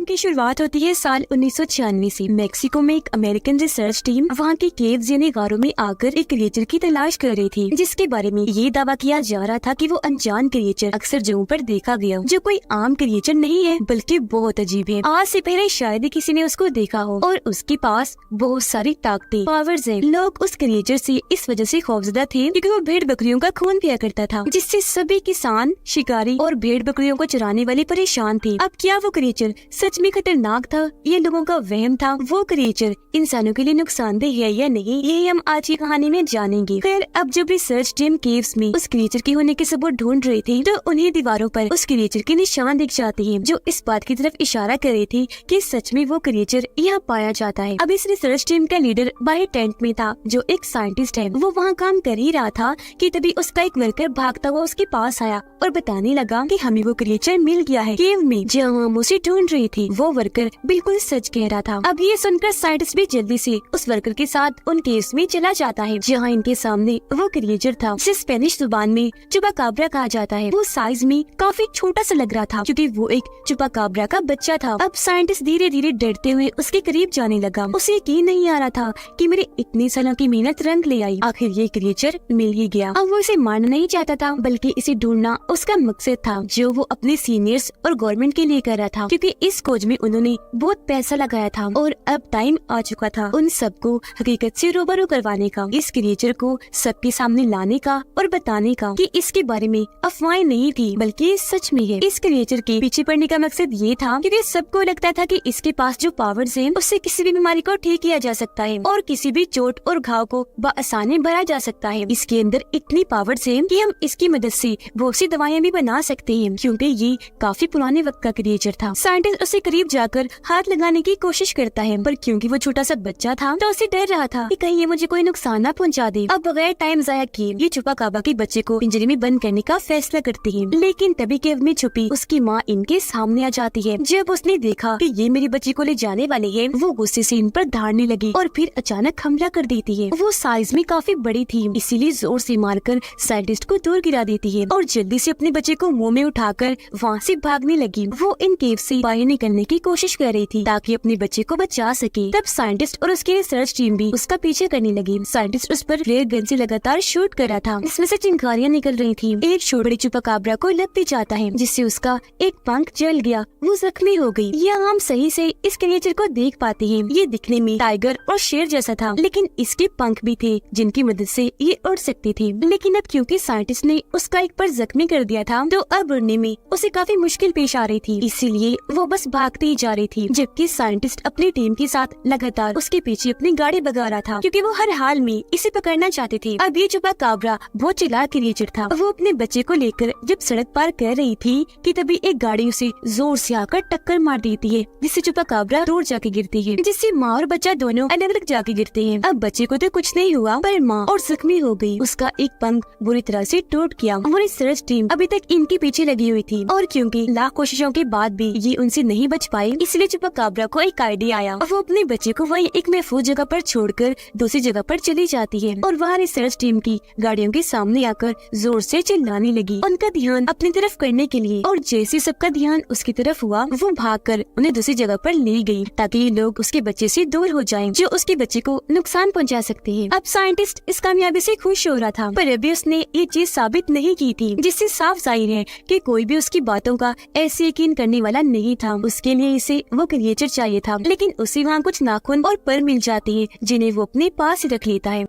की शुरुआत होती है साल 1996 से। मेक्सिको में एक अमेरिकन रिसर्च टीम वहाँ के केव्स यानी गारों में आकर एक क्रिएचर की तलाश कर रही थी, जिसके बारे में ये दावा किया जा रहा था कि वो अनजान क्रिएचर अक्सर जगहों पर देखा गया, जो कोई आम क्रिएचर नहीं है बल्कि बहुत अजीब है। आज से पहले शायद ही किसी ने उसको देखा हो और उसके पास बहुत सारी ताकतें, पावर्स हैं। लोग उस क्रिएचर से इस वजह से खौफजदा थे क्योंकि वो भेड़ बकरियों का खून पिया करता था, जिससे सभी किसान, शिकारी और भेड़ बकरियों को चराने वाले परेशान थे। अब क्या वो क्रिएचर सच में खतरनाक था, ये लोगों का वहम था? वो क्रिएचर इंसानों के लिए नुकसानदेह है या नहीं, ये हम आज की कहानी में जानेंगे। खैर, अब जब रिसर्च टीम केव्स में उस क्रिएचर के होने के सबूत ढूंढ रही थी, तो उन्हें दीवारों पर उस क्रिएचर के निशान दिख जाते हैं, जो इस बात की तरफ इशारा कर रहे थे कि सच में वो क्रिएचर यहाँ पाया जाता है। अब इस रिसर्च टीम का लीडर बाहर टेंट में था, जो एक साइंटिस्ट है। वो वहाँ काम कर ही रहा था कि तभी उसका एक वर्कर भागता हुआ उसके पास आया और बताने लगा कि हमें वो क्रिएचर मिल गया है केव में, जहाँ हम उसे ढूंढ रही थी। वो वर्कर बिल्कुल सच कह रहा था। अब ये सुनकर साइंटिस्ट भी जल्दी से उस वर्कर के साथ उन केव्स में चला जाता है, जहाँ इनके सामने वो क्रिएचर था, जिसे स्पेनिश जुबान में चुपाकाब्रा कहा जाता है। वो साइज में काफी छोटा सा लग रहा था क्योंकि वो एक चुपाकाब्रा का बच्चा था। अब साइंटिस्ट धीरे धीरे डरते हुए उसके करीब जाने लगा। उसे यकीन नहीं आ रहा था कि मेरे इतने सालों की मेहनत रंग ले आई, आखिर ये क्रिएचर मिल ही गया। अब वो इसे मारना नहीं चाहता था, बल्कि इसे ढूंढना उसका मकसद था, जो वो अपने सीनियर्स और गवर्नमेंट के लिए कर रहा था, क्योंकि इस खोज में उन्होंने बहुत पैसा लगाया था और अब टाइम आ चुका था उन सबको हकीकत से रूबरू करवाने का, इस क्रिएचर को सबके सामने लाने का और बताने का कि इसके बारे में अफवाहें नहीं थी बल्कि सच में है। इस क्रिएचर के पीछे पड़ने का मकसद ये था क्योंकि सबको लगता था कि इसके पास जो पावर्स हैं, उससे किसी भी बीमारी को ठीक किया जा सकता है और किसी भी चोट और घाव को बआसानी भरा जा सकता है। इसके अंदर इतनी पावर्स हैं कि हम इसकी मदद से बहुत सी दवाइयाँ भी बना सकते हैं, क्योंकि ये काफी पुराने वक्त का क्रिएचर था। साइंटिस्ट उसे करीब जाकर हाथ लगाने की कोशिश करता है, पर क्योंकि वो छोटा सा बच्चा था तो उसे डर रहा था कि कहीं ये मुझे कोई नुकसान न पहुंचा दे। अब बगैर टाइम जाया किए ये चुपाकाब्रा के बच्चे को पिंजरे में बंद करने का फैसला करती है, लेकिन तभी केव में छुपी उसकी माँ इनके सामने आ जाती है। जब उसने देखा कि ये मेरे बच्चे को ले जाने वाले है, वो गुस्से से इन पर धाड़ने लगी और फिर अचानक हमला कर देती है। वो साइज में काफी बड़ी थी, इसीलिए जोर से मारकर साइंटिस्ट को दूर गिरा देती है और जल्दी से अपने बच्चे को मुंह में उठाकर वहाँ से भागने लगी। वो इन केव से बाहर निकलने की कोशिश कर रही थी ताकि अपने बच्चे को बचा सके। तब साइंटिस्ट और उसकी रिसर्च टीम भी उसका पीछे करने लगी। साइंटिस्ट उस पर फ्लेयर गन से लगातार शूट कर रहा था, इसमें से चिंगारियां निकल रही थी। एक छोटी चुपाकाब्रा को लगती जाता है, जिससे उसका एक पंख जल गया, वो जख्मी हो गई। यहाँ हम सही से इस क्रिएचर को देख पाते हैं। ये दिखने में टाइगर और शेर जैसा था, लेकिन इसके पंख भी थे जिनकी मदद से ये उड़ सकती थी। लेकिन अब क्योंकि साइंटिस्ट ने उसका एक पर जख्मी कर दिया था, तो अब उड़ने में उसे काफी मुश्किल पेश आ रही थी, इसीलिए वो बस भागती ही जा रही थी, जबकि साइंटिस्ट अपनी टीम के साथ लगातार उसके पीछे अपनी गाड़ी भगा रहा था, क्योंकि वो हर हाल में इसे पकड़ना चाहते थे। अब ये चुपाकाब्रा बहुत चालाक क्रिएचर था। वो अपने बच्चे को लेकर जब सड़क पार कर रही थी कि तभी एक गाड़ी उसे जोर से आकर टक्कर मार देती है, जिससे चुपाकाब्रा रोड जाके गिरती है, जिससे माँ और बच्चा दोनों अलग अलग जाके गिरते हैं। अब बच्चे को तो कुछ नहीं हुआ, पर माँ और जख्मी हो गई, उसका एक पंख बुरी तरह से टूट गया। और रिसर्च टीम अभी तक इनके पीछे लगी हुई थी और क्योंकि लाख कोशिशों के बाद भी ये उनसे नहीं बच पाई, इसलिए चुपाकाब्रा को एक आइडिया आया और वो अपने बच्चे को वहीं एक महफूज जगह पर छोड़कर दूसरी जगह पर चली जाती है और वहाँ रिसर्च टीम की गाड़ियों के सामने आकर जोर से चिल्लाने लगी, उनका ध्यान अपनी तरफ करने के लिए। और जैसे सबका ध्यान उसकी तरफ हुआ, वो भागकर उन्हें दूसरी जगह पर ले गई ताकि ये लोग उसके बच्चे से दूर हो जाएं, जो उसके बच्चे को नुकसान पहुंचा सकते हैं। अब साइंटिस्ट इस कामयाबी से खुश हो रहा था, पर अभी उसने ये चीज साबित नहीं की थी, जिससे साफ जाहिर है कि कोई भी उसकी बातों का ऐसे यकीन करने वाला नहीं था। उसके लिए इसे वो क्रिएचर चाहिए था, लेकिन उसे वहाँ कुछ नाखून और पर मिल जाती है, जिन्हें वो अपने पास रख लेता है।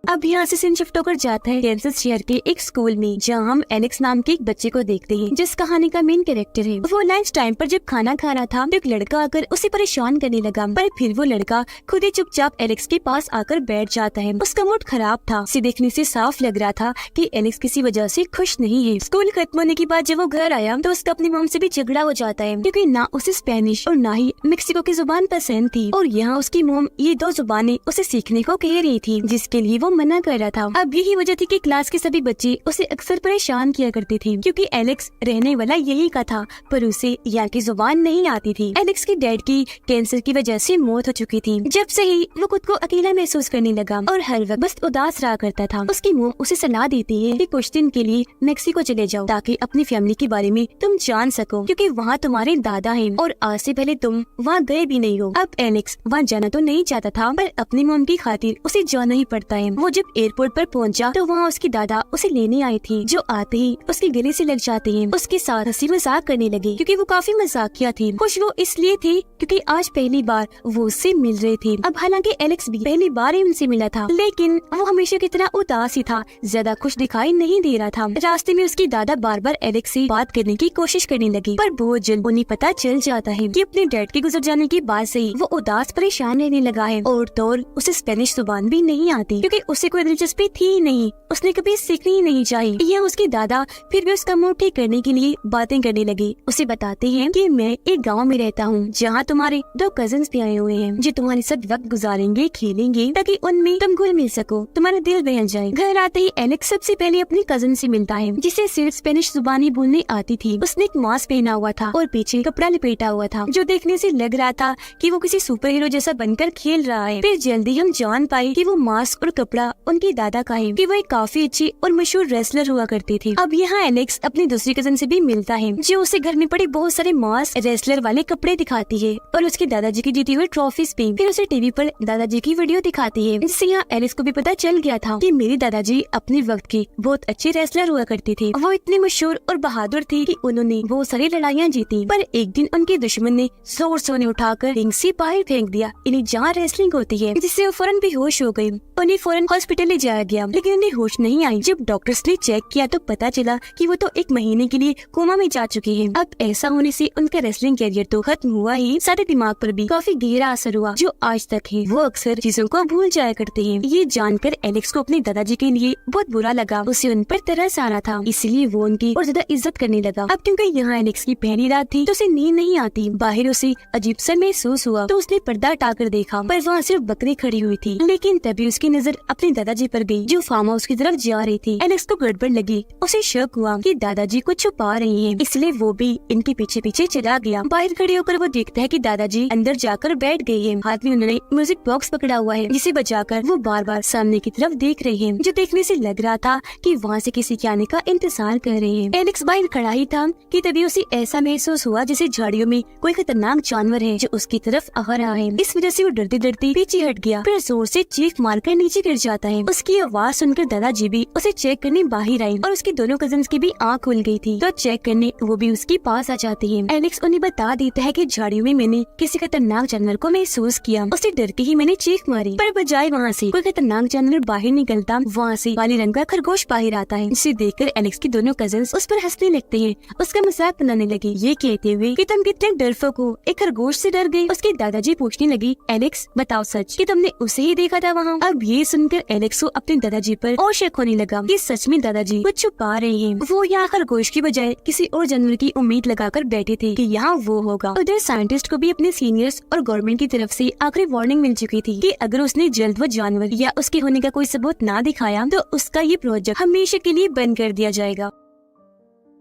अब यहाँ से सीन शिफ्ट होकर जाता है कैंसस शहर के एक स्कूल में, जहाँ हम एलेक्स नाम के एक बच्चे को देखते हैं, जिस कहानी का मेन कैरेक्टर है। वो लंच टाइम पर जब खाना खा रहा था तो एक लड़का आकर उसे परेशान करने लगा, पर फिर वो लड़का खुद ही चुपचाप एलेक्स के पास आकर बैठ जाता है। उसका मूड खराब था, उसे देखने से साफ लग रहा था कि एलेक्स किसी वजह से खुश नहीं है। स्कूल खत्म होने के बाद जब वो घर आया तो उसका अपनी मॉम से भी झगड़ा हो जाता है, क्योंकि ना उसे स्पेनिश और ना ही मेक्सिको की जुबान पसंद थी, और यहाँ उसकी मॉम ये दो जुबानें उसे सीखने को कह रही थी, जिसके लिए वो मना कर रहा था। अब यही वजह थी कि क्लास के सभी बच्चे उसे अक्सर परेशान किया करते थे, क्योंकि एलेक्स रहने वाला यही का था, पर उसे यहाँ की जुबान नहीं आती थी। एलेक्स के डैड की कैंसर की वजह से मौत हो चुकी थी। जब से ही वो खुद को अकेला महसूस करने लगा और हर वक्त बस उदास रहा करता था। उसकी मॉम उसे सलाह देती है कि कुछ दिन के लिए मेक्सिको चले जाओ, ताकि अपनी फैमिली के बारे में तुम जान सको, क्योंकि वहाँ तुम्हारे दादा हैं और आज से पहले तुम वहाँ गए भी नहीं हो। अब एलेक्स वहाँ जाना तो नहीं चाहता था, पर अपनी मॉम की खातिर उसे जाना ही पड़ता है। वो जब एयरपोर्ट पर पहुँचा तो वहाँ उसकी दादा उसे लेने आई थी, जो आते ही उसके गले से लग जाते हैं। उसके साथ हंसी मजाक करने लगे, क्योंकि वो काफी मजाकिया थी। खुश वो इसलिए थे क्योंकि आज पहली बार वो उससे मिल रहे थे। अब हालांकि एलेक्स भी पहली बार ही उनसे मिला था, लेकिन वो हमेशा की तरह उदास ही था, ज्यादा खुश दिखाई नहीं दे रहा था। रास्ते में उसकी दादा बार बार एलेक्स से बात करने की कोशिश करने लगी, पर बहुत जल्द उन्हें पता चल जाता है कि अपने डैड के गुजर जाने के बाद से ही वो उदास परेशान रहने लगा है। और तो और उसे स्पेनिश जुबान भी नहीं आती, क्योंकि उसे कोई दिलचस्पी थी ही नहीं, उसने कभी सीखनी ही नहीं चाहिए। यह उसके दादा फिर भी उसका मूड ठीक करने के लिए बातें करने लगे। उसे बताते हैं कि मैं एक गांव में रहता हूँ, जहाँ तुम्हारे 2 कजिन्स भी आए हुए हैं, जो तुम्हारे साथ वक्त गुजारेंगे, खेलेंगे, ताकि उनमें तुम घुल मिल सको, तुम्हारा दिल बहल जाए। घर आते ही एलेक्स सबसे पहले अपनी कजिन से मिलता है, जिसे सिर्फ स्पेनिश जुबानी बोलने आती थी। उसने एक मास्क पहना हुआ था और पीछे कपड़ा लपेटा हुआ था, जो देखने से लग रहा था कि वो किसी सुपर हीरो जैसा बनकर खेल रहा है। फिर जल्दी हम जान पाए कि वो मास्क और कपड़ा उनके दादा का है, कि वो एक काफी अच्छी और मशहूर रेसलर हुआ करती थी। अब यहाँ एलेक्स अपनी दूसरी कजिन से भी मिलता है, जो उसे घर में पड़े बहुत सारे मास्क, रेसलर वाले कपड़े दिखाती है और उसके दादाजी की जीती हुई ट्रॉफीज भी। फिर उसे टीवी पर दादाजी की वीडियो दिखाती है, जिससे यहाँ एलेक्स को भी पता चल गया था कि मेरे दादाजी अपने वक्त के बहुत अच्छे रेसलर हुआ करते थे। वो इतने मशहूर और बहादुर थे कि उन्होंने बहुत सारी लड़ाइयाँ जीती, पर एक दिन उनके दुश्मन ने जोर से उन्हें उठाकर रिंग से बाहर फेंक दिया, इन्हें जहाँ रेसलिंग होती है, जिससे वो फौरन बेहोश हो गए। उन्हें फौरन हॉस्पिटल ले जाया गया, लेकिन उन्हें होश नहीं आई। जब डॉक्टर्स ने चेक किया तो पता चला कि वो तो 1 महीने के लिए कोमा में जा चुके हैं। अब ऐसा होने से उनका रेसलिंग कैरियर तो खत्म हुआ ही, साथ ही दिमाग पर भी काफी गहरा असर हुआ, जो आज तक है। वो अक्सर चीजों को भूल जाया करते हैं। ये जानकर एलेक्स को अपने दादाजी के लिए बहुत बुरा लगा। उसे उन पर तरस आ रहा था, इसलिए वो उनकी और ज्यादा इज्जत करने लगा। अब क्योंकि यहाँ एलेक्स की पहली रात थी, तो उसे नींद नहीं आती। बाहर उसे अजीब सा महसूस हुआ, तो उसने पर्दा हटाकर देखा, पर वहाँ सिर्फ बकरी खड़ी हुई थी। लेकिन तभी उसकी नजर अपने दादाजी पर गई, जो फार्म हाउस की तरफ जा रही थी। एलेक्स को गड़बड़ लगी, उसे शक हुआ कि दादाजी को छुपा रही है, इसलिए वो भी इनके पीछे पीछे चला गया। बाहर खड़े होकर वो देखता है कि दादाजी अंदर जाकर बैठ गए हैं। हाथ में उन्होंने म्यूजिक बॉक्स पकड़ा हुआ है, जिसे बजाकर वो बार बार सामने की तरफ देख रहे हैं, जो देखने से लग रहा था कि वहाँ से किसी के आने का इंतजार कर रहे हैं। एलेक्स बाहर खड़ा ही था कि तभी उसे ऐसा महसूस हुआ जैसे झाड़ियों में कोई खतरनाक जानवर है, जो उसकी तरफ आ रहा है। इस वजह से वो डरते डरते पीछे हट गया, फिर जोर से चीख मारकर नीचे गिर जाता है। उसकी आवाज सुनकर दादाजी भी उसे चेक करने बाहर आए और उसके दोनों कजिन्स की भी आँख खुल गई थी, तो चेक करने वो भी उसके पास आ जाती है। एलेक्स उन्हें बता देता है कि झाड़ियों में मैंने किसी खतरनाक जानवर को महसूस किया, उससे डर के ही मैंने चीख मारी, पर बजाय वहाँ से कोई खतरनाक जानवर बाहर निकलता, वहाँ से काले रंग का खरगोश बाहर आता है, जिसे देखकर एलेक्स के दोनों कजिन्स उस पर हंसने लगते हैं, उसका मजाक बनाने लगे, ये कहते हुए कि तुम कितने डरपोक हो, एक खरगोश से डर गए। उसके दादाजी पूछने लगी, एलेक्स बताओ सच कि तुमने उसे ही देखा था वहाँ। अब ये सुनकर एलेक्स को अपने दादाजी पर और शक होने लगा कि सच में दादाजी कुछ छुपा रहे हैं। वो यहाँ खरगोश की बजाय किसी और जानवर की उम्मीद लगाकर बैठे थे कि यहाँ वो होगा। उधर साइंटिस्ट को भी अपने सीनियर्स और गवर्नमेंट की तरफ से आखिरी वार्निंग मिल चुकी थी कि अगर उसने जल्द वो जानवर या उसके होने का कोई सबूत ना दिखाया तो उसका ये प्रोजेक्ट हमेशा के लिए बंद कर दिया जाएगा।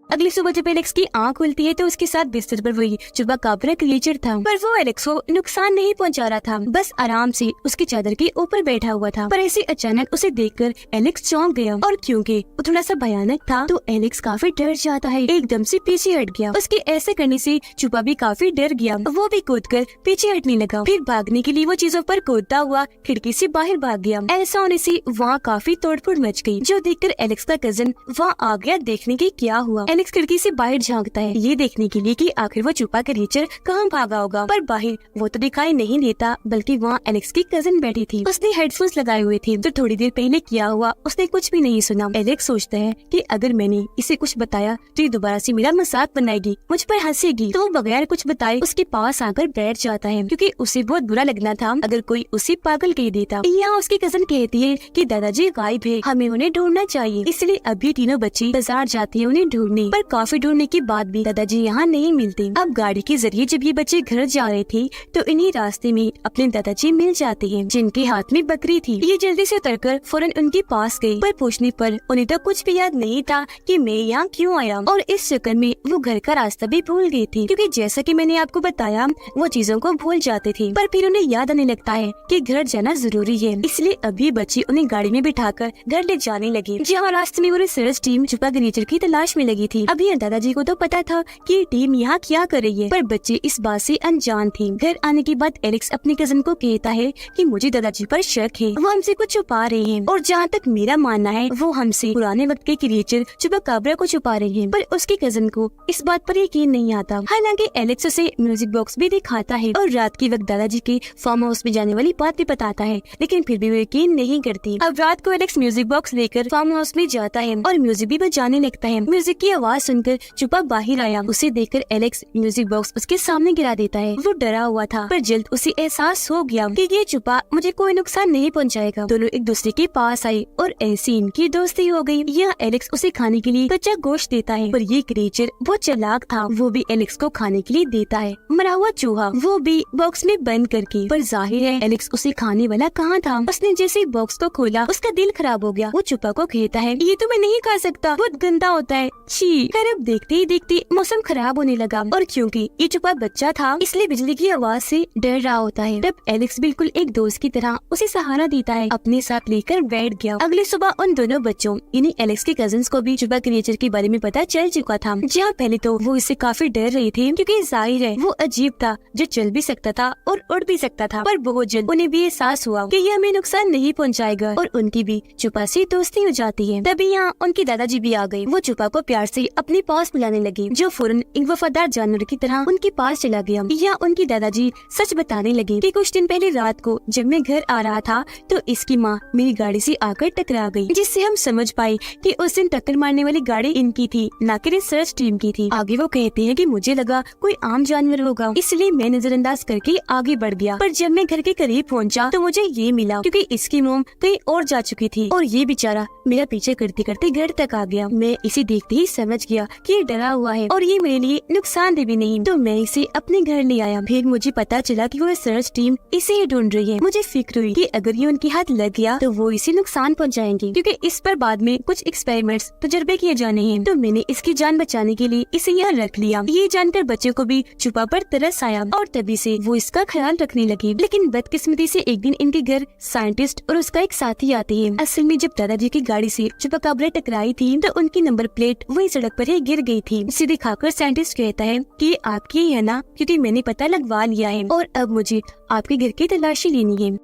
अगली सुबह जब एलेक्स की आँख खुलती है तो उसके साथ बिस्तर पर वही चुपाकाब्रा क्रिएचर था, पर वो एलेक्स को नुकसान नहीं पहुंचा रहा था, बस आराम से उसकी चादर के ऊपर बैठा हुआ था। पर ऐसे अचानक उसे देखकर एलेक्स चौंक गया, और क्योंकि वो थोड़ा सा भयानक था तो एलेक्स काफी डर जाता है, एकदम से पीछे हट गया। उसके ऐसे करने से चुपा भी काफी डर गया, वो भी कूदकर पीछे हटने लगा। फिर भागने के लिए वो चीजों पर कूदता हुआ खिड़की से बाहर भाग गया। ऐसा होने से वहाँ काफी तोड़फोड़ मच गई, जो देखकर एलेक्स का कजिन वहाँ आ गया देखने की क्या हुआ। एलेक्स खिड़की से बाहर झांकता है, ये देखने के लिए कि आखिर वो छुपा क्रिएचर कहाँ भागा होगा, पर बाहर वो तो दिखाई नहीं देता, बल्कि वहाँ एलेक्स की कजिन बैठी थी। उसने हेडफोन्स लगाए हुए थे, तो थोड़ी देर पहले किया हुआ उसने कुछ भी नहीं सुना। एलेक्स सोचता है कि अगर मैंने इसे कुछ बताया तो ये दोबारा से मेरा मजाक बनाएगी, मुझ पर हंसेगी, तो वो बगैर कुछ बताए उसके पास आकर बैठ जाता है, क्योंकि उसे बहुत बुरा लगना था अगर कोई उसे पागल कह देता। यहाँ उसकी कजिन कहती है कि दादाजी गायब है, हमें उन्हें ढूंढना चाहिए, इसलिए अभी तीनों बच्चे बाजार जाते हैं उन्हें ढूंढने। गई, पर काफी ढूंढने के बाद भी दादाजी यहाँ नहीं मिलते। अब गाड़ी के जरिए जब ये बच्चे घर जा रहे थे तो इन्हीं रास्ते में अपने दादाजी मिल जाते हैं, जिनके हाथ में बकरी थी। ये जल्दी से उतरकर फौरन उनके पास गई, पर पूछने पर उन्हें तो कुछ भी याद नहीं था कि मैं यहाँ क्यों आया, और इस चक्कर में वो घर का रास्ता भी भूल गई थी, क्योंकि जैसा कि मैंने आपको बताया वो चीजों को भूल जाते थे, पर फिर उन्हें याद आने लगता है कि घर जाना जरूरी है। इसलिए अभी बच्चे उन्हें गाड़ी में बिठाकर घर ले जाने लगे, जहाँ रास्ते में वो रिसर्च टीम छुपा क्रिएचर की तलाश में लगी थी। अभी दादाजी को तो पता था कि ये टीम यहाँ क्या कर रही है, पर बच्चे इस बात से अनजान थे। घर आने के बाद एलेक्स अपने कजन को कहता है कि मुझे दादाजी पर शक है, वो हमसे कुछ छुपा रहे हैं, और जहाँ तक मेरा मानना है वो हमसे पुराने वक्त के क्रिएचर चुपाकाब्रा को छुपा रहे हैं। पर उसके कजन को इस बात पर यकीन नहीं आता। हालांकि एलेक्स उसे म्यूजिक बॉक्स भी दिखाता है और रात के वक्त दादाजी के फार्म हाउस में जाने वाली बात भी बताता है, लेकिन फिर भी वो यकीन नहीं करती। अब रात को एलेक्स म्यूजिक बॉक्स लेकर फार्म हाउस में जाता है और म्यूजिक भी बजाने लगता है। म्यूजिक की आवाज सुनकर चुपा बाहर आया। उसे देखकर एलेक्स म्यूजिक बॉक्स उसके सामने गिरा देता है। वो डरा हुआ था, पर जल्द उसे एहसास हो गया कि ये चुपा मुझे कोई नुकसान नहीं पहुंचाएगा। दोनों एक दूसरे के पास आए और ऐसी इनकी दोस्ती हो गई। यहाँ एलेक्स उसे खाने के लिए कच्चा गोश्त देता है, पर ये क्रिएचर बहुत चालाक था, वो भी एलेक्स को खाने के लिए देता है मरा हुआ चूहा, वो भी बॉक्स में बंद करके। पर जाहिर है एलेक्स उसे खाने वाला कहाँ था। उसने जैसे बॉक्स को खोला उसका दिल खराब हो गया। वो चुपा को कहता है ये तो मैं नहीं खा सकता, बहुत गंदा होता है, छी। खैर अब देखते ही देखते मौसम खराब होने लगा, और क्योंकि ये चुपा बच्चा था इसलिए बिजली की आवाज से डर रहा होता है। तब एलेक्स बिल्कुल एक दोस्त की तरह उसे सहारा देता है, अपने साथ लेकर बैठ गया। अगली सुबह उन दोनों बच्चों यानी एलेक्स के कजिन्स को भी चुपा क्रिएचर के बारे में पता चल चुका था। जहाँ पहले तो वो इससे काफी डर रही थी, क्योंकि जाहिर है वो अजीब था जो चल भी सकता था और उड़ भी सकता था। पर बहुत जल्द उन्हें भी एहसास हुआ कि ये हमें नुकसान नहीं पहुँचाएगा, और उनकी भी चुपा से दोस्ती हो जाती है। तभी यहाँ उनके दादाजी भी आ गए। वो चुपा को प्यार से अपने पास बुलाने लगे, जो फौरन एक वफादार जानवर की तरह उनके पास चला गया। यहाँ उनके दादाजी सच बताने लगे कि कुछ दिन पहले रात को जब मैं घर आ रहा था तो इसकी माँ मेरी गाड़ी से आकर टकरा गई, जिससे हम समझ पाए कि उस दिन टक्कर मारने वाली गाड़ी इनकी थी, न कि रिसर्च टीम की थी। आगे वो कहते हैं कि मुझे लगा कोई आम जानवर होगा, इसलिए मैं नजरअंदाज करके आगे बढ़ गया। पर जब मैं घर के करीब पहुंचा तो मुझे ये मिला, क्योंकि इसकी मोम कहीं और जा चुकी थी और ये बेचारा मेरा पीछे करते करते घर तक आ गया। मैं इसे देखते ही समझ गया कि ये डरा हुआ है और ये मेरे लिए नुकसानदेह भी नहीं, तो मैं इसे अपने घर ले आया। फिर मुझे पता चला कि वो रिसर्च टीम इसे ही ढूंढ रही है। मुझे फिक्र हुई कि अगर ये उनके हाथ लग गया तो वो इसे नुकसान पहुंचाएंगे, क्योंकि इस पर बाद में कुछ एक्सपेरिमेंट्स तजुर्बे किए जाने हैं। तो मैंने इसकी जान बचाने के लिए इसे यहाँ रख लिया। ये जानकर बच्चों को भी चुपा पर तरस आया और तभी से वो इसका ख्याल रखने लगी। लेकिन बदकिस्मती से एक दिन इनके घर साइंटिस्ट और उसका एक साथी आते हैं। असल में जब दादाजी की गाड़ी से चुपाकाब्रा टकराई थी तो उनकी नंबर प्लेट वही सड़क पर ही गिर गई थी। इसे दिखाकर साइंटिस्ट कहता है कि ये आपकी ही है ना, क्योंकि मैंने पता लगवा लिया है और अब मुझे आपके घर की तलाशी लेनी है।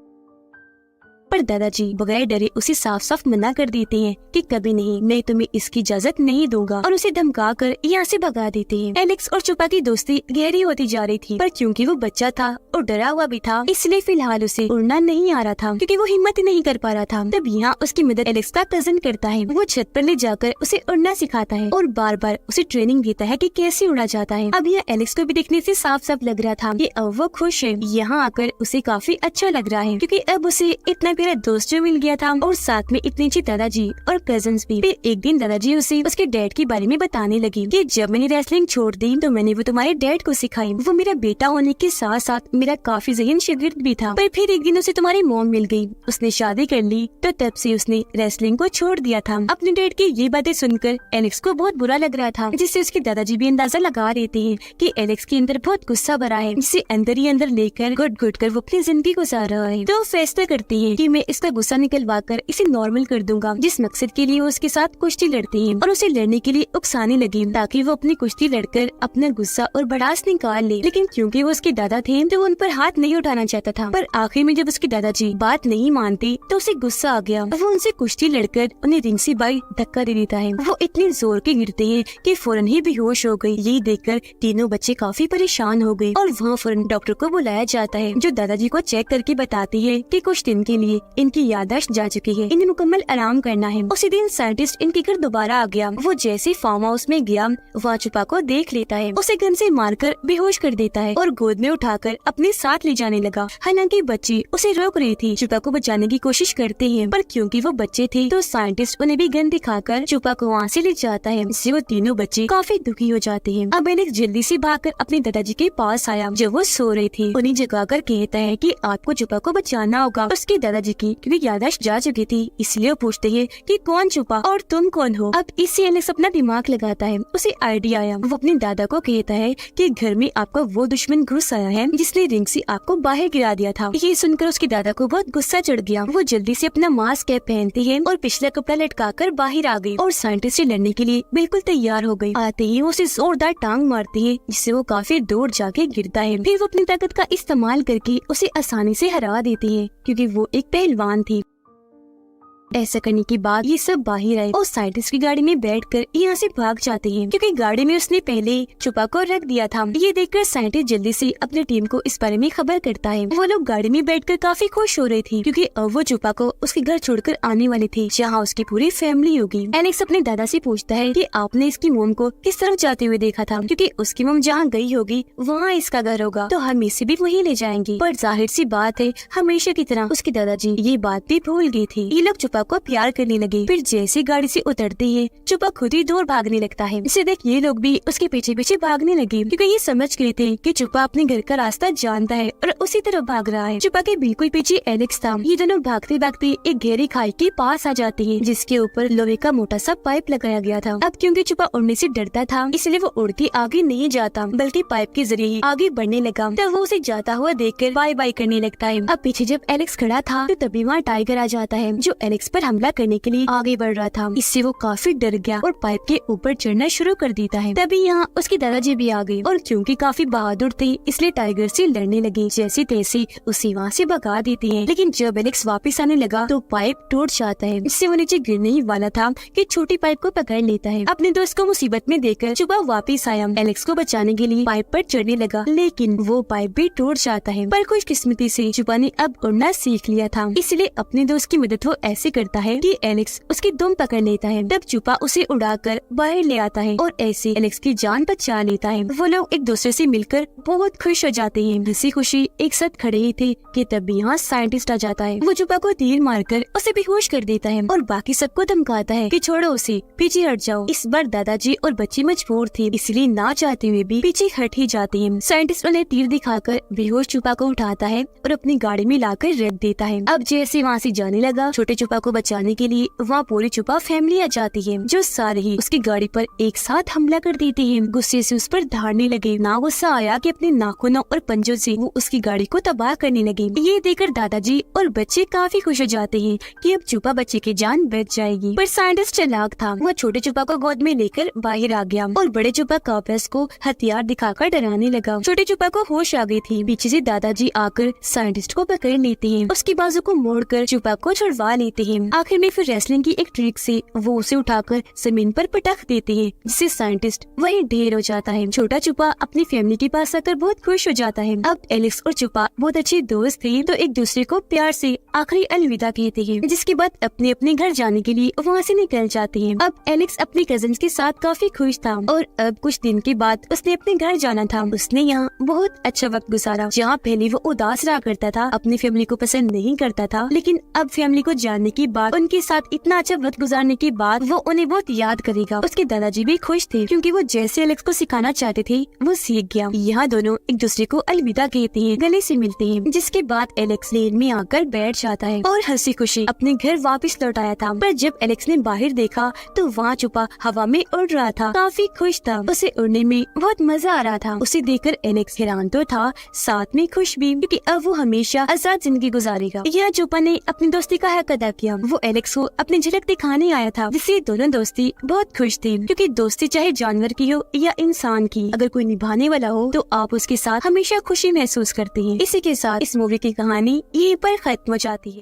पर दादाजी बगैर डरे उसे साफ साफ मना कर देते हैं कि कभी नहीं, मैं तुम्हें इसकी इजाजत नहीं दूंगा, और उसे धमका कर यहाँ से भगा देते हैं। एलेक्स और चुपा की दोस्ती गहरी होती जा रही थी, पर क्योंकि वो बच्चा था और डरा हुआ भी था इसलिए फिलहाल उसे उड़ना नहीं आ रहा था, क्योंकि वो हिम्मत ही नहीं कर पा रहा था। तब यहाँ उसकी मदद एलेक्स का कजन करता है। वो छत पर ले जाकर उसे उड़ना सिखाता है और बार बार उसे ट्रेनिंग देता है कि कैसे उड़ा जाता है। अब यहाँ एलेक्स को भी देखने से साफ साफ लग रहा था कि अब वो खुश है। यहाँ आकर उसे काफी अच्छा लग रहा है, क्योंकि अब उसे इतना मेरा दोस्त जो मिल गया था और साथ में इतने अच्छे दादाजी और कजन्स भी। फिर एक दिन दादाजी उसे उसके डैड के बारे में बताने लगी कि जब मैंने रेसलिंग छोड़ दी तो मैंने वो तुम्हारे डैड को सिखाई। वो मेरा बेटा होने के साथ साथ मेरा काफी ज़हीन शागिर्द भी था। पर फिर एक दिन उसे तुम्हारी मॉम मिल गई, उसने शादी कर ली, तो तब से उसने रेसलिंग को छोड़ दिया था। अपने डैड की ये बातें सुनकर एलेक्स को बहुत बुरा लग रहा था, जिससे उसके दादाजी भी अंदाजा लगा देते हैं कि एलेक्स के अंदर बहुत गुस्सा भरा है, जिसे अंदर ही अंदर लेकर घुट घुट कर वो अपनी जिंदगी गुजार रहा है। तो फैसला करती है कि मैं इसका गुस्सा निकलवा कर इसे नॉर्मल कर दूंगा, जिस मकसद के लिए वो उसके साथ कुश्ती लड़ती है, और उसे लड़ने के लिए उकसाने लगी ताकि वो अपनी कुश्ती लड़कर अपना गुस्सा और भड़ास निकाल ले। लेकिन क्योंकि वो उसके दादा थे तो वो उन पर हाथ नहीं उठाना चाहता था। पर आखिर में जब उसके दादाजी बात नहीं मानते तो उसे गुस्सा आ गया। वो उनसे कुश्ती लड़कर उन्हें रिंग से बाई धक्का दे देता है। वो इतने जोर के गिरते हैं कि फौरन ही बेहोश हो गई। यही देखकर तीनों बच्चे काफी परेशान हो गए और वहाँ फौरन डॉक्टर को बुलाया जाता है, जो दादाजी को चेक करके बताती है कि कुछ दिन के लिए इनकी याददाश्त जा चुकी है, इन्हें मुकम्मल आराम करना है। उसी दिन साइंटिस्ट इनके घर दोबारा आ गया। वो जैसे फार्म हाउस में गया, वहाँ छुपा को देख लेता है, उसे गन से मारकर बेहोश कर देता है और गोद में उठाकर अपने साथ ले जाने लगा। हालांकि बच्ची उसे रोक रही थी, छुपा को बचाने की कोशिश करते हैं, पर क्योंकि वो बच्चे थे तो साइंटिस्ट उन्हें भी गन दिखाकर छुपा को वहाँ से ले जाता है, जिससे वो तीनों बच्चे काफी दुखी हो जाते हैं। अब एलेक्स जल्दी से भागकर अपने दादाजी के पास आया, जब वो सो रही थी। उन्हें जगाकर कहता है कि आपको छुपा को बचाना होगा। उसके दादाजी की क्योंकि याददाश्त जा चुकी थी, इसलिए वो पूछते हैं कि कौन छुपा और तुम कौन हो। अब इससे एलेक्स अपना दिमाग लगाता है, उसे आइडिया आया। वो अपने दादा को कहता है कि घर में आपका वो दुश्मन घुस आया है जिसने रिंग से आपको बाहर गिरा दिया था। ये सुनकर उसके दादा को बहुत गुस्सा चढ़ गया। वो जल्दी से अपना मास्क कैप पहनती है और पिछला कपड़ा लटकाकर बाहर आ गई और साइंटिस्ट से लड़ने के लिए बिल्कुल तैयार हो गई। आते ही वो उसे जोरदार टांग मारती है, जिससे वो काफी दूर जाके गिरता है। फिर वो अपनी ताकत का इस्तेमाल करके उसे आसानी से हरा देती है, क्योंकि वो एक पहलवान थी। ऐसा करने के बाद ये सब बाहर आए और साइंटिस्ट की गाड़ी में बैठकर यहाँ से भाग जाते हैं, क्योंकि गाड़ी में उसने पहले छुपा को रख दिया था। ये देखकर साइंटिस्ट जल्दी से अपनी टीम को इस बारे में खबर करता है। वो लोग गाड़ी में बैठकर काफी खुश हो रहे थे, क्योंकि अब वो छुपा को उसके घर छोड़कर आने वाले थे, जहाँ उसकी पूरी फैमिली होगी। एलेक्स अपने दादा से पूछता है कि आपने इसकी मोम को किस तरफ जाते हुए देखा था, क्योंकि उसकी मोम जहाँ गई होगी वहाँ इसका घर होगा, तो हम इसे भी वहीं ले जाएंगे। पर जाहिर सी बात है, हमेशा की तरह उसके दादाजी ये बात भी भूल गई थी। ये लोग छुपा को प्यार करने लगे। फिर जैसे गाड़ी से उतरते हैं, छुपा खुद ही दूर भागने लगता है। इसे देख ये लोग भी उसके पीछे पीछे भागने लगे, क्योंकि ये समझ गए थे कि छुपा अपने घर का रास्ता जानता है और उसी तरफ भाग रहा है। छुपा के बिल्कुल पीछे एलेक्स था। ये दोनों भागते भागते एक गहरी खाई के पास आ जाते हैं, जिसके ऊपर लोहे का मोटा सा पाइप लगाया गया था। अब क्योंकि छुपा उड़ने से डरता था, इसलिए वो उड़ के आगे नहीं जाता, बल्कि पाइप के जरिए ही आगे बढ़ने लगा। तब वो उसे जाता हुआ देखकर बाय बाय करने लगता है। अब पीछे जब एलेक्स खड़ा था, तो तभी वहाँ टाइगर आ जाता है, जो एलेक्स पर हमला करने के लिए आगे बढ़ रहा था। इससे वो काफी डर गया और पाइप के ऊपर चढ़ना शुरू कर देता है। तभी यहाँ उसके दादाजी भी आ गए और क्योंकि काफी बहादुर थे, इसलिए टाइगर से लड़ने लगे। जैसे तैसे उसे वहाँ से भगा देते हैं। लेकिन जब एलेक्स वापस आने लगा तो पाइप टूट जाता है। इससे वो नीचे गिरने ही वाला था कि छोटी पाइप को पकड़ लेता है। अपने दोस्त को मुसीबत में देखकर छुपा वापस आया, एलेक्स को बचाने के लिए पाइप पर चढ़ने लगा, लेकिन वो पाइप भी टूट जाता है। पर खुशकिस्मती से छुपा ने अब उड़ना सीख लिया था, इसलिए अपने दोस्त की मदद वो ऐसे करता है कि एलेक्स उसकी दुम पकड़ लेता है। तब छुपा उसे उड़ाकर बाहर ले आता है और ऐसे एलेक्स की जान बचा लेता है। वो लोग एक दूसरे से मिलकर बहुत खुश हो जाते हैं। हंसी खुशी एक साथ खड़े ही थे कि तब यहाँ साइंटिस्ट आ जाता है। वो छुपा को तीर मारकर उसे बेहोश कर देता है और बाकी सबको धमकाता है कि छोड़ो उसे, पीछे हट जाओ। इस बार दादाजी और बच्ची मजबूर थे, इसलिए ना चाहते हुए भी पीछे हट ही जाते हैं। साइंटिस्ट उन्हें तीर दिखाकर बेहोश छुपा को उठाता है और अपनी गाड़ी में लाकर रख देता है। अब जैसे वहाँ से जाने लगा, छोटे छुपा को बचाने के लिए वहाँ पूरी छुपा फैमिली आ जाती है, जो सारे ही उसकी गाड़ी पर एक साथ हमला कर देते हैं। गुस्से से उस पर धाड़ने लगे। ना गुस्सा आया कि अपने नाखूनों और पंजों से वो उसकी गाड़ी को तबाह करने लगे। ये देखकर दादाजी और बच्चे काफी खुश हो जाते हैं कि अब छुपा बच्चे की जान बच जाएगी। पर साइंटिस्ट चालाक था, वो छोटे छुपा को गोद में लेकर बाहर आ गया और बड़े छुपा कापस को हथियार दिखाकर डराने लगा। छोटे छुपा को होश आ गई थी। पीछे से दादाजी आकर साइंटिस्ट को पकड़ लेते हैं, उसकी बाजू को मोड़कर छुपा को छुड़वा लेते हैं। आखिर में फिर रेसलिंग की एक ट्रिक से वो उसे उठाकर जमीन पर पटक देते हैं, जिससे साइंटिस्ट वहीं ढेर हो जाता है। छोटा छुपा अपनी फैमिली के पास आकर बहुत खुश हो जाता है। अब एलेक्स और छुपा बहुत अच्छे दोस्त थे, तो एक दूसरे को प्यार से आखिरी अलविदा कहते हैं, जिसके बाद अपने अपने घर जाने के लिए वहाँ से निकल जाते हैं। अब एलेक्स अपने कजिन्स के साथ काफी खुश था और अब कुछ दिन के बाद उसने अपने घर जाना था। उसने यहाँ बहुत अच्छा वक्त गुजारा। जहाँ पहले वो उदास रहा करता था, अपनी फैमिली को पसंद नहीं करता था, लेकिन अब फैमिली को जानने के बाद, उनके साथ इतना अच्छा वक्त गुजारने के बाद वो उन्हें बहुत याद करेगा। उसके दादाजी भी खुश थे, क्योंकि वो जैसे एलेक्स को सिखाना चाहते थे वो सीख गया। यहाँ दोनों एक दूसरे को अलविदा कहते हैं, गले से मिलते हैं, जिसके बाद एलेक्स लेन में आकर बैठ जाता है और हंसी खुशी अपने घर वापस लौट आया था। पर जब एलेक्स ने बाहर देखा तो वहाँ छुपा हवा में उड़ रहा था, काफी खुश था, उसे उड़ने में बहुत मजा आ रहा था। उसे देखकर एलेक्स हैरान तो था, साथ में खुश भी, क्योंकि अब वो हमेशा आजाद जिंदगी गुजारेगा। यह छुपा ने अपनी दोस्ती का हक अदा किया। वो एलेक्स को अपनी झलक दिखाने आया था, जिससे दोनों दोस्ती बहुत खुश थे, क्योंकि दोस्ती चाहे जानवर की हो या इंसान की, अगर कोई निभाने वाला हो तो आप उसके साथ हमेशा खुशी महसूस करते हैं। इसी के साथ इस मूवी की कहानी यहीं पर खत्म हो जाती है।